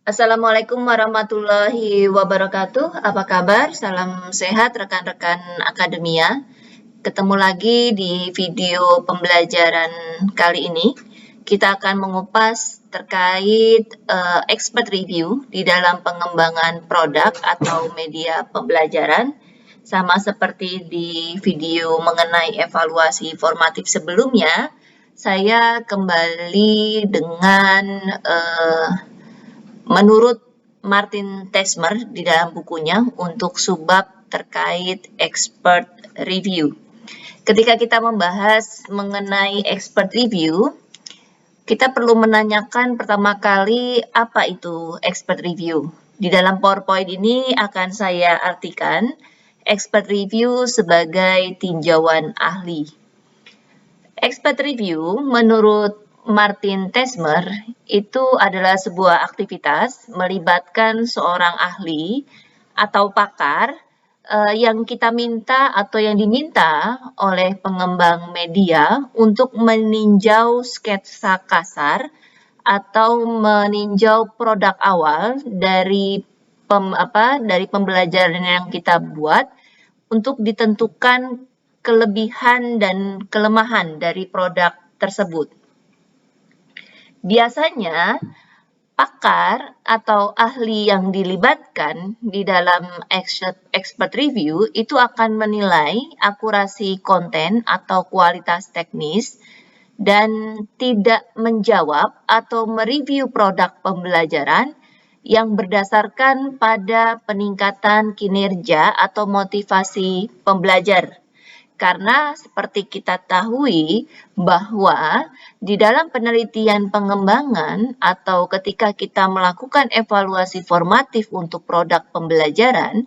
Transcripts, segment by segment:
Assalamualaikum warahmatullahi wabarakatuh. Apa kabar? Salam sehat rekan-rekan akademia. Ketemu lagi di video pembelajaran kali ini. Kita akan mengupas terkait expert review di dalam pengembangan produk atau media pembelajaran. Sama seperti di video mengenai evaluasi formatif sebelumnya, saya kembali dengan menurut Martin Tesmer di dalam bukunya untuk subbab terkait expert review. Ketika kita membahas mengenai expert review, kita perlu menanyakan pertama kali apa itu expert review. Di dalam PowerPoint ini akan saya artikan expert review sebagai tinjauan ahli. Expert review menurut Martin Tesmer itu adalah sebuah aktivitas melibatkan seorang ahli atau pakar yang kita minta atau yang diminta oleh pengembang media untuk meninjau sketsa kasar atau meninjau produk awal dari pembelajaran yang kita buat untuk ditentukan kelebihan dan kelemahan dari produk tersebut. Biasanya, pakar atau ahli yang dilibatkan di dalam expert review itu akan menilai akurasi konten atau kualitas teknis dan tidak menjawab atau mereview produk pembelajaran yang berdasarkan pada peningkatan kinerja atau motivasi pembelajar. Karena seperti kita tahui bahwa di dalam penelitian pengembangan atau ketika kita melakukan evaluasi formatif untuk produk pembelajaran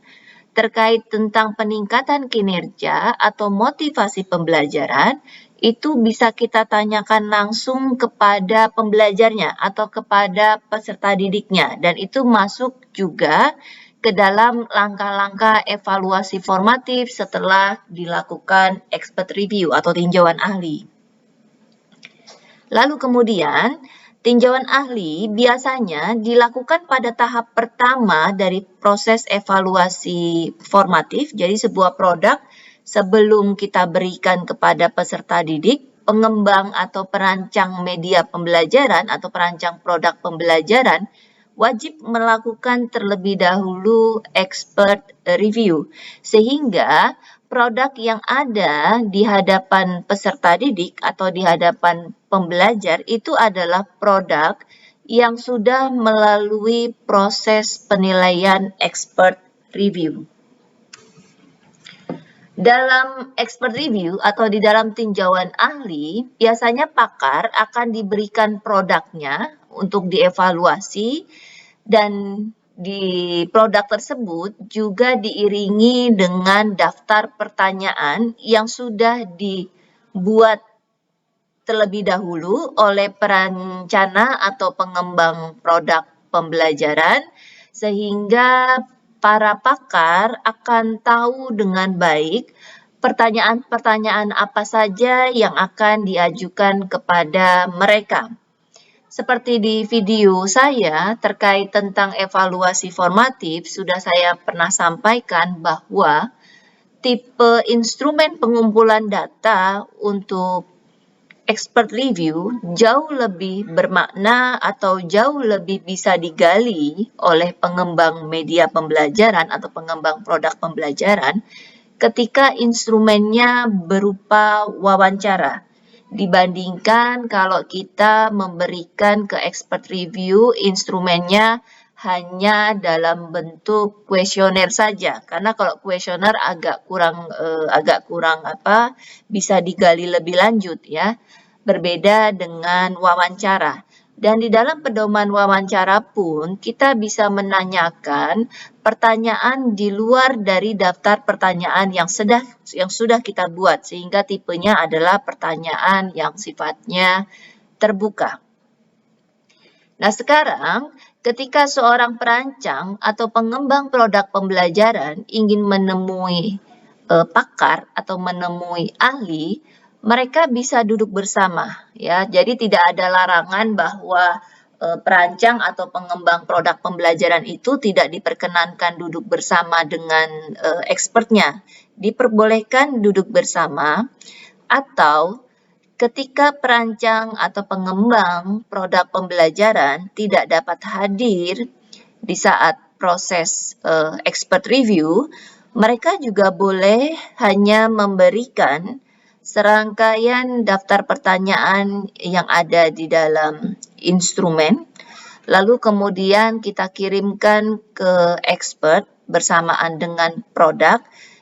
terkait tentang peningkatan kinerja atau motivasi pembelajaran, itu bisa kita tanyakan langsung kepada pembelajarnya atau kepada peserta didiknya, dan itu masuk juga ke dalam langkah-langkah evaluasi formatif setelah dilakukan expert review atau tinjauan ahli. Lalu kemudian, tinjauan ahli biasanya dilakukan pada tahap pertama dari proses evaluasi formatif. Jadi sebuah produk sebelum kita berikan kepada peserta didik, pengembang atau perancang media pembelajaran atau perancang produk pembelajaran wajib melakukan terlebih dahulu expert review, sehingga produk yang ada di hadapan peserta didik atau di hadapan pembelajar itu adalah produk yang sudah melalui proses penilaian expert review. Dalam expert review atau di dalam tinjauan ahli, biasanya pakar akan diberikan produknya untuk dievaluasi, dan di produk tersebut juga diiringi dengan daftar pertanyaan yang sudah dibuat terlebih dahulu oleh perencana atau pengembang produk pembelajaran, sehingga para pakar akan tahu dengan baik pertanyaan-pertanyaan apa saja yang akan diajukan kepada mereka. Seperti di video saya terkait tentang evaluasi formatif, sudah saya pernah sampaikan bahwa tipe instrumen pengumpulan data untuk expert review jauh lebih bermakna atau jauh lebih bisa digali oleh pengembang media pembelajaran atau pengembang produk pembelajaran ketika instrumennya berupa wawancara. Dibandingkan kalau kita memberikan ke expert review instrumennya hanya dalam bentuk kuesioner saja, karena kalau kuesioner agak kurang bisa digali lebih lanjut ya, berbeda dengan wawancara. Dan di dalam pedoman wawancara pun kita bisa menanyakan pertanyaan di luar dari daftar pertanyaan yang sudah kita buat, sehingga tipenya adalah pertanyaan yang sifatnya terbuka. Nah, sekarang ketika seorang perancang atau pengembang produk pembelajaran ingin menemui pakar atau menemui ahli, mereka bisa duduk bersama ya. Jadi tidak ada larangan bahwa perancang atau pengembang produk pembelajaran itu tidak diperkenankan duduk bersama dengan expertnya. Diperbolehkan duduk bersama atau ketika perancang atau pengembang produk pembelajaran tidak dapat hadir di saat proses expert review, mereka juga boleh hanya memberikan serangkaian daftar pertanyaan yang ada di dalam instrumen, lalu kemudian kita kirimkan ke expert bersamaan dengan produk,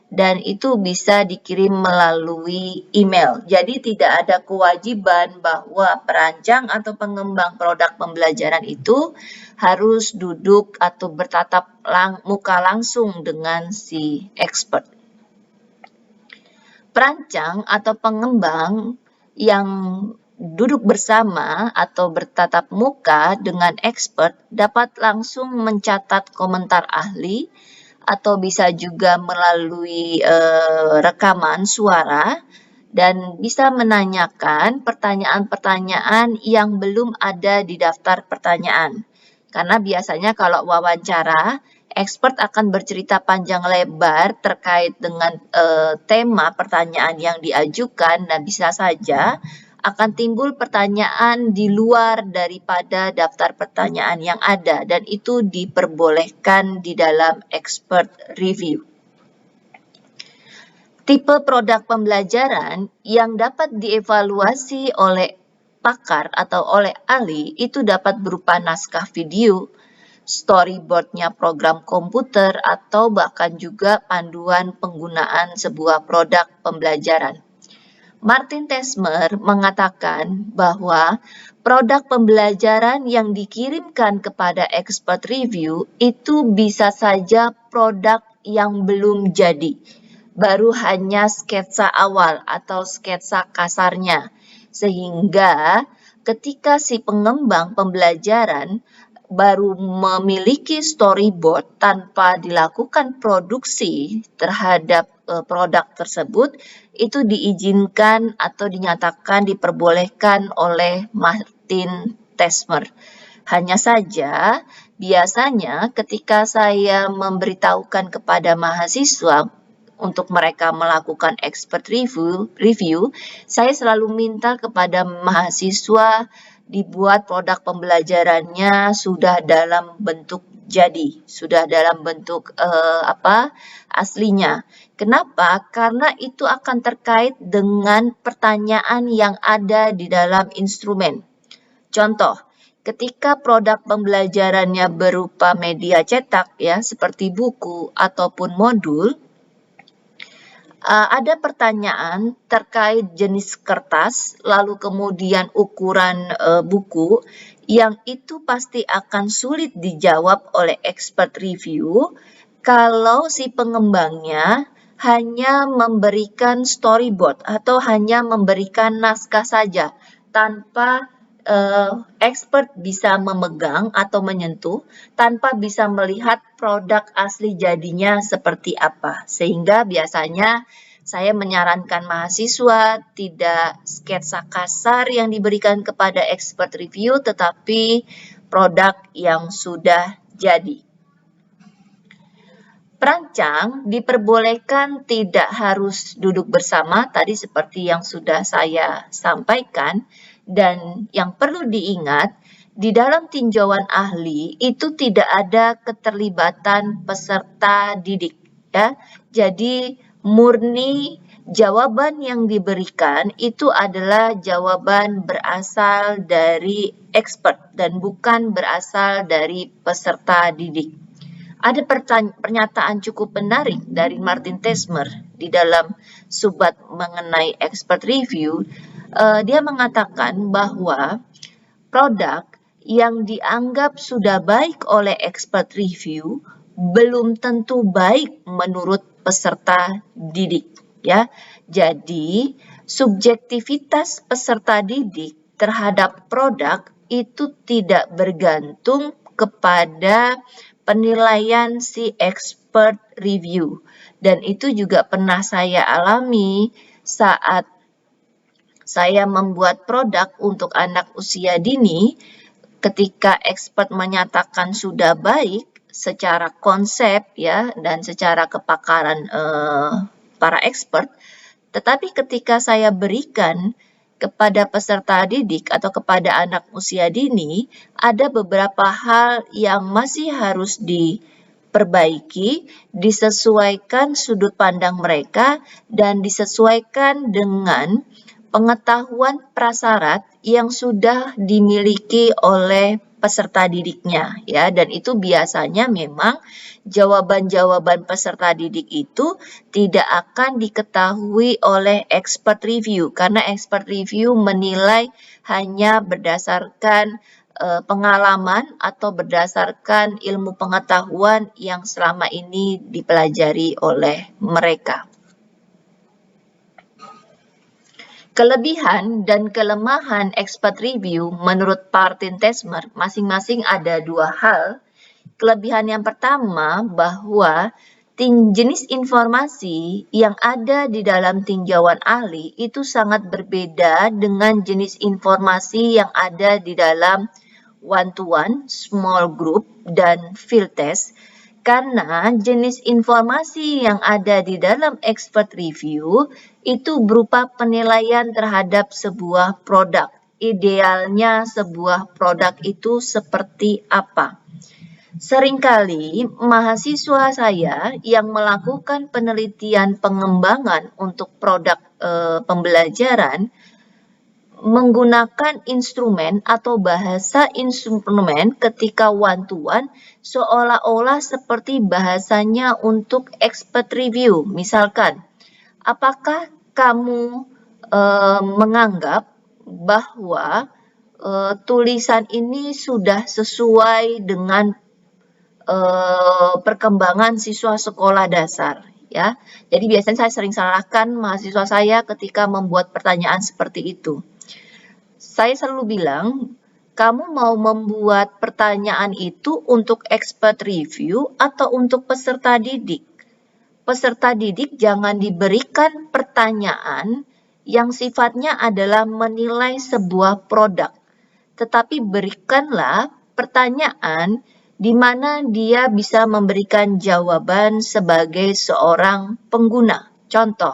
dan itu bisa dikirim melalui email. Jadi tidak ada kewajiban bahwa perancang atau pengembang produk pembelajaran itu harus duduk atau bertatap muka langsung dengan si expert. Perancang atau pengembang yang duduk bersama atau bertatap muka dengan expert dapat langsung mencatat komentar ahli atau bisa juga melalui rekaman suara dan bisa menanyakan pertanyaan-pertanyaan yang belum ada di daftar pertanyaan. Karena biasanya kalau wawancara, expert akan bercerita panjang lebar terkait dengan tema pertanyaan yang diajukan, dan bisa saja akan timbul pertanyaan di luar daripada daftar pertanyaan yang ada, dan itu diperbolehkan di dalam expert review. Tipe produk pembelajaran yang dapat dievaluasi oleh pakar atau oleh ahli itu dapat berupa naskah video, storyboardnya program komputer, atau bahkan juga panduan penggunaan sebuah produk pembelajaran. Martin Tesmer mengatakan bahwa produk pembelajaran yang dikirimkan kepada expert review itu bisa saja produk yang belum jadi, baru hanya sketsa awal atau sketsa kasarnya, sehingga ketika si pengembang pembelajaran baru memiliki storyboard tanpa dilakukan produksi terhadap produk tersebut, itu diizinkan atau dinyatakan diperbolehkan oleh Martin Tesmer. Hanya saja, biasanya ketika saya memberitahukan kepada mahasiswa untuk mereka melakukan expert review, saya selalu minta kepada mahasiswa dibuat produk pembelajarannya sudah dalam bentuk jadi, sudah dalam bentuk aslinya. Kenapa? Karena itu akan terkait dengan pertanyaan yang ada di dalam instrumen. Contoh, ketika produk pembelajarannya berupa media cetak ya, seperti buku ataupun modul, ada pertanyaan terkait jenis kertas, lalu kemudian ukuran buku, yang itu pasti akan sulit dijawab oleh expert review kalau si pengembangnya hanya memberikan storyboard atau hanya memberikan naskah saja tanpa expert bisa memegang atau menyentuh, tanpa bisa melihat produk asli jadinya seperti apa. Sehingga biasanya saya menyarankan mahasiswa tidak sketsa kasar yang diberikan kepada expert review, tetapi produk yang sudah jadi. Perancang diperbolehkan tidak harus duduk bersama, tadi seperti yang sudah saya sampaikan. Dan yang perlu diingat, di dalam tinjauan ahli itu tidak ada keterlibatan peserta didik, ya. Jadi murni jawaban yang diberikan itu adalah jawaban berasal dari expert dan bukan berasal dari peserta didik. Ada pernyataan cukup menarik dari Martin Tesmer di dalam subbab mengenai expert review. Dia mengatakan bahwa produk yang dianggap sudah baik oleh expert review belum tentu baik menurut peserta didik, ya. Jadi, subjektivitas peserta didik terhadap produk itu tidak bergantung kepada penilaian si expert review. Dan itu juga pernah saya alami saat saya membuat produk untuk anak usia dini. ketika expert menyatakan sudah baik secara konsep ya dan secara kepakaran para expert, tetapi ketika saya berikan kepada peserta didik atau kepada anak usia dini, ada beberapa hal yang masih harus diperbaiki, disesuaikan sudut pandang mereka, dan disesuaikan dengan pengetahuan prasyarat yang sudah dimiliki oleh peserta didiknya ya, dan itu biasanya memang jawaban-jawaban peserta didik itu tidak akan diketahui oleh expert review karena expert review menilai hanya berdasarkan pengalaman atau berdasarkan ilmu pengetahuan yang selama ini dipelajari oleh mereka. Kelebihan dan kelemahan expert review menurut Martin Tesmer masing-masing ada dua hal. Kelebihan yang pertama bahwa jenis informasi yang ada di dalam tinjauan ahli itu sangat berbeda dengan jenis informasi yang ada di dalam one-to-one, small group, dan field test. Karena jenis informasi yang ada di dalam expert review itu berupa penilaian terhadap sebuah produk. Idealnya sebuah produk itu seperti apa? Seringkali mahasiswa saya yang melakukan penelitian pengembangan untuk produk pembelajaran menggunakan instrumen atau bahasa instrumen ketika one-to-one seolah-olah seperti bahasanya untuk expert review. Misalkan, apakah kamu menganggap bahwa tulisan ini sudah sesuai dengan perkembangan siswa sekolah dasar? Ya, jadi biasanya saya sering salahkan mahasiswa saya ketika membuat pertanyaan seperti itu. Saya selalu bilang, kamu mau membuat pertanyaan itu untuk expert review atau untuk peserta didik? Peserta didik jangan diberikan pertanyaan yang sifatnya adalah menilai sebuah produk, tetapi berikanlah pertanyaan di mana dia bisa memberikan jawaban sebagai seorang pengguna. Contoh,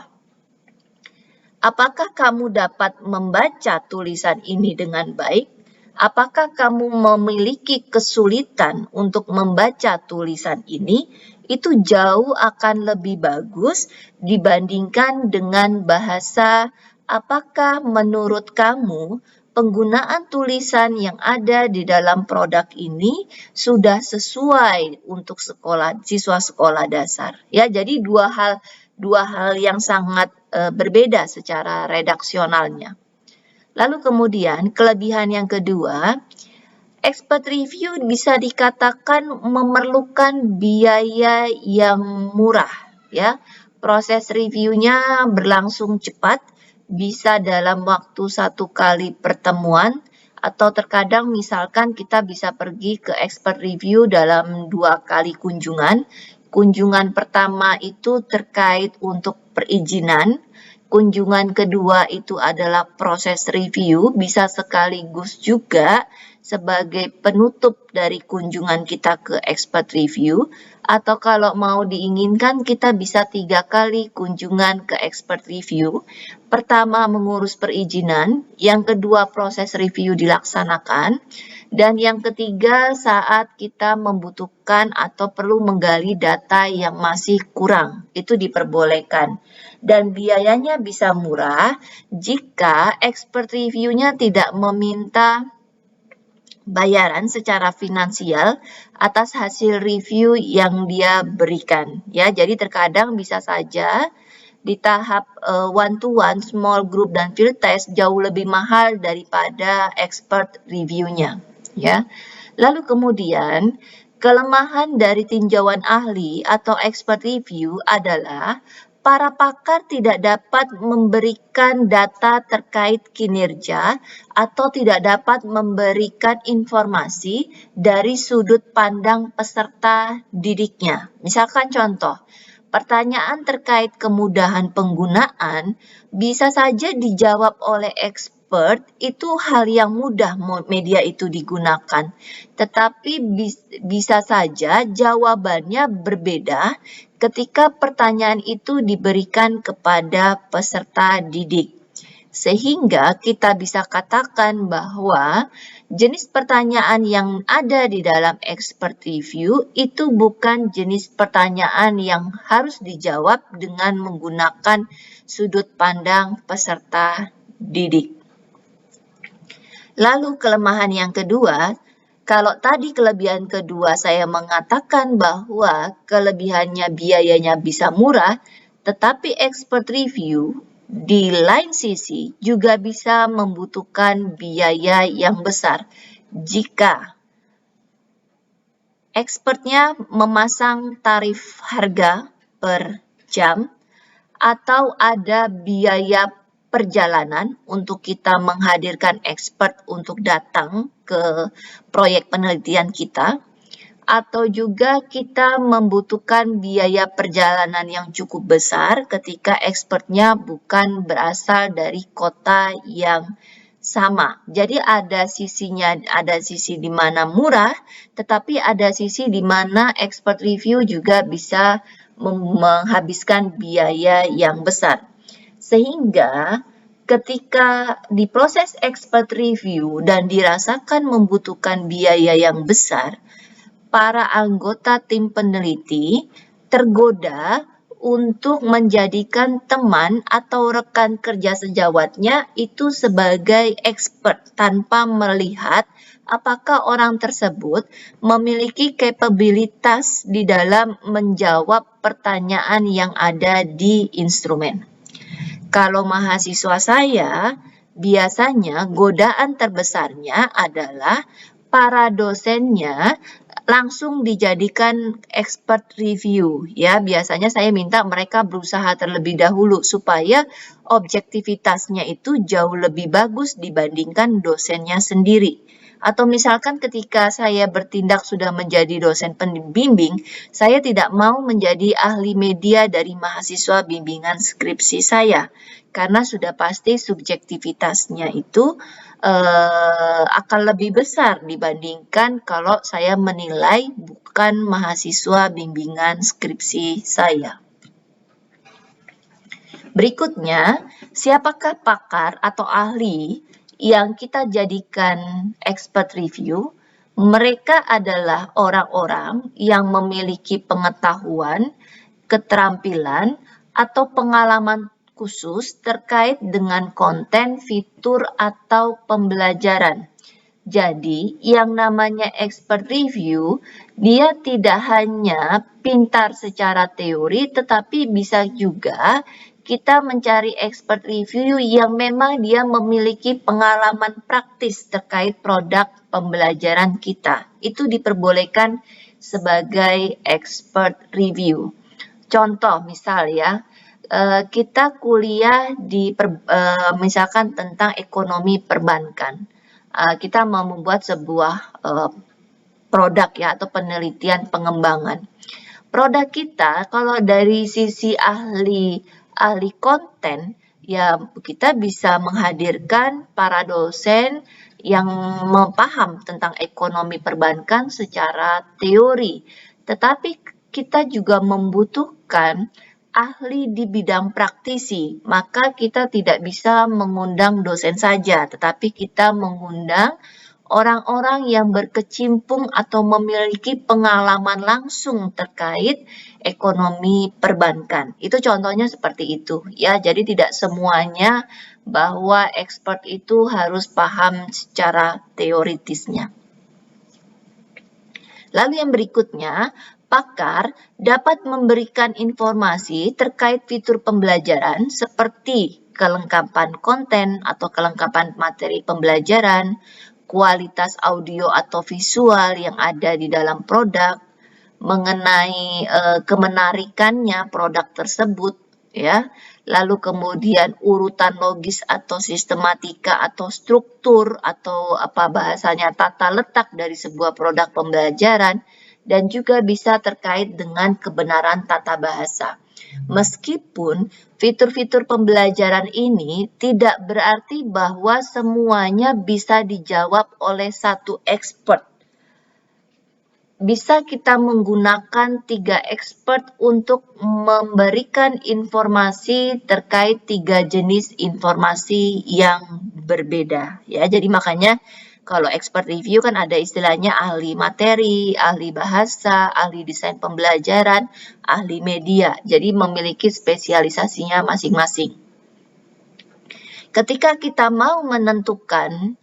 apakah kamu dapat membaca tulisan ini dengan baik? Apakah kamu memiliki kesulitan untuk membaca tulisan ini? Itu jauh akan lebih bagus dibandingkan dengan bahasa apakah menurut kamu penggunaan tulisan yang ada di dalam produk ini sudah sesuai untuk siswa sekolah dasar. Ya, jadi dua hal yang sangat berbeda secara redaksionalnya. Lalu kemudian kelebihan yang kedua, expert review bisa dikatakan memerlukan biaya yang murah ya. Proses reviewnya berlangsung cepat, bisa dalam waktu 1 kali pertemuan atau terkadang misalkan kita bisa pergi ke expert review dalam 2 kali kunjungan. Kunjungan pertama itu terkait untuk perizinan, kunjungan kedua itu adalah proses review, bisa sekaligus juga sebagai penutup dari kunjungan kita ke expert review, atau kalau mau diinginkan kita bisa 3 kali kunjungan ke expert review. Pertama mengurus perizinan, yang kedua proses review dilaksanakan, dan yang ketiga saat kita membutuhkan atau perlu menggali data yang masih kurang, itu diperbolehkan. Dan biayanya bisa murah jika expert review-nya tidak meminta bayaran secara finansial atas hasil review yang dia berikan. Ya, jadi terkadang bisa saja di tahap one-to-one, small group, dan field test jauh lebih mahal daripada expert review-nya. Ya. Lalu kemudian, kelemahan dari tinjauan ahli atau expert review adalah para pakar tidak dapat memberikan data terkait kinerja atau tidak dapat memberikan informasi dari sudut pandang peserta didiknya. Misalkan contoh, pertanyaan terkait kemudahan penggunaan bisa saja dijawab oleh expert itu hal yang mudah media itu digunakan, tetapi bisa saja jawabannya berbeda ketika pertanyaan itu diberikan kepada peserta didik. Sehingga kita bisa katakan bahwa jenis pertanyaan yang ada di dalam expert review itu bukan jenis pertanyaan yang harus dijawab dengan menggunakan sudut pandang peserta didik. Lalu kelemahan yang kedua, kalau tadi kelebihan kedua saya mengatakan bahwa kelebihannya biayanya bisa murah, tetapi expert review di lain sisi juga bisa membutuhkan biaya yang besar jika expertnya memasang tarif harga per jam atau ada biaya perjalanan untuk kita menghadirkan expert untuk datang ke proyek penelitian kita, atau juga kita membutuhkan biaya perjalanan yang cukup besar ketika expertnya bukan berasal dari kota yang sama. Jadi ada sisinya, ada sisi di mana murah, tetapi ada sisi di mana expert review juga bisa menghabiskan biaya yang besar. Sehingga ketika di proses expert review dan dirasakan membutuhkan biaya yang besar, para anggota tim peneliti tergoda untuk menjadikan teman atau rekan kerja sejawatnya itu sebagai expert tanpa melihat apakah orang tersebut memiliki kapabilitas di dalam menjawab pertanyaan yang ada di instrumen. Kalau mahasiswa saya, biasanya godaan terbesarnya adalah para dosennya langsung dijadikan expert review, ya. Biasanya saya minta mereka berusaha terlebih dahulu supaya objektivitasnya itu jauh lebih bagus dibandingkan dosennya sendiri. Atau misalkan ketika saya bertindak sudah menjadi dosen pembimbing, saya tidak mau menjadi ahli media dari mahasiswa bimbingan skripsi saya, karena sudah pasti subjektivitasnya itu akan lebih besar dibandingkan kalau saya menilai bukan mahasiswa bimbingan skripsi saya. Berikutnya, siapakah pakar atau ahli yang kita jadikan expert review? Mereka adalah orang-orang yang memiliki pengetahuan, keterampilan, atau pengalaman khusus terkait dengan konten, fitur, atau pembelajaran. Jadi, yang namanya expert review, dia tidak hanya pintar secara teori, tetapi bisa juga kita mencari expert review yang memang dia memiliki pengalaman praktis terkait produk pembelajaran kita. Itu diperbolehkan sebagai expert review. Contoh misal ya, kita kuliah di misalkan tentang ekonomi perbankan. Kita mau membuat sebuah produk ya atau penelitian pengembangan. Produk kita kalau dari sisi ahli konten ya kita bisa menghadirkan para dosen yang paham tentang ekonomi perbankan secara teori. Tetapi kita juga membutuhkan ahli di bidang praktisi, maka kita tidak bisa mengundang dosen saja, tetapi kita mengundang orang-orang yang berkecimpung atau memiliki pengalaman langsung terkait ekonomi perbankan. Itu contohnya seperti itu ya. Jadi tidak semuanya bahwa expert itu harus paham secara teoritisnya. Lalu yang berikutnya, pakar dapat memberikan informasi terkait fitur pembelajaran seperti kelengkapan konten atau kelengkapan materi pembelajaran, kualitas audio atau visual yang ada di dalam produk, mengenai kemenarikannya produk tersebut, ya. Lalu kemudian urutan logis atau sistematika atau struktur atau apa bahasanya tata letak dari sebuah produk pembelajaran dan juga bisa terkait dengan kebenaran tata bahasa. Meskipun fitur-fitur pembelajaran ini tidak berarti bahwa semuanya bisa dijawab oleh satu expert. Bisa kita menggunakan 3 expert untuk memberikan informasi terkait 3 jenis informasi yang berbeda ya. Jadi makanya kalau expert review kan ada istilahnya ahli materi, ahli bahasa, ahli desain pembelajaran, ahli media. Jadi memiliki spesialisasinya masing-masing. Ketika kita mau menentukan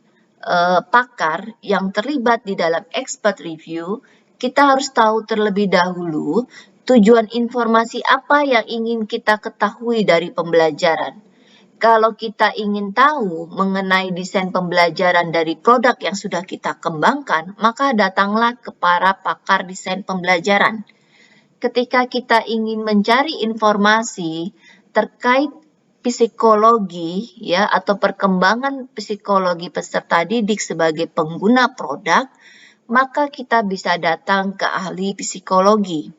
pakar yang terlibat di dalam expert review, kita harus tahu terlebih dahulu tujuan informasi apa yang ingin kita ketahui dari pembelajaran. Kalau kita ingin tahu mengenai desain pembelajaran dari produk yang sudah kita kembangkan, maka datanglah ke para pakar desain pembelajaran. Ketika kita ingin mencari informasi terkait psikologi ya atau perkembangan psikologi peserta didik sebagai pengguna produk, maka kita bisa datang ke ahli psikologi.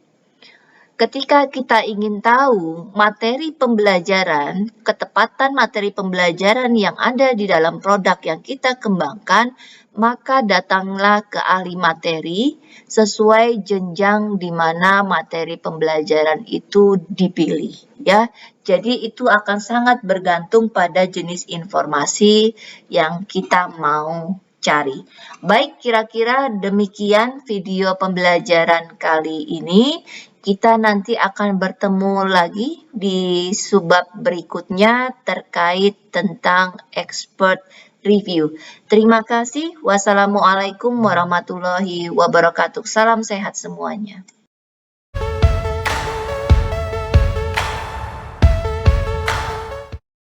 Ketika kita ingin tahu materi pembelajaran, ketepatan materi pembelajaran yang ada di dalam produk yang kita kembangkan, maka datanglah ke ahli materi sesuai jenjang di mana materi pembelajaran itu dipilih ya. Jadi itu akan sangat bergantung pada jenis informasi yang kita mau cari. Baik, kira-kira demikian video pembelajaran kali ini. Kita nanti akan bertemu lagi di subbab berikutnya terkait tentang expert review. Terima kasih. Wassalamualaikum warahmatullahi wabarakatuh. Salam sehat semuanya.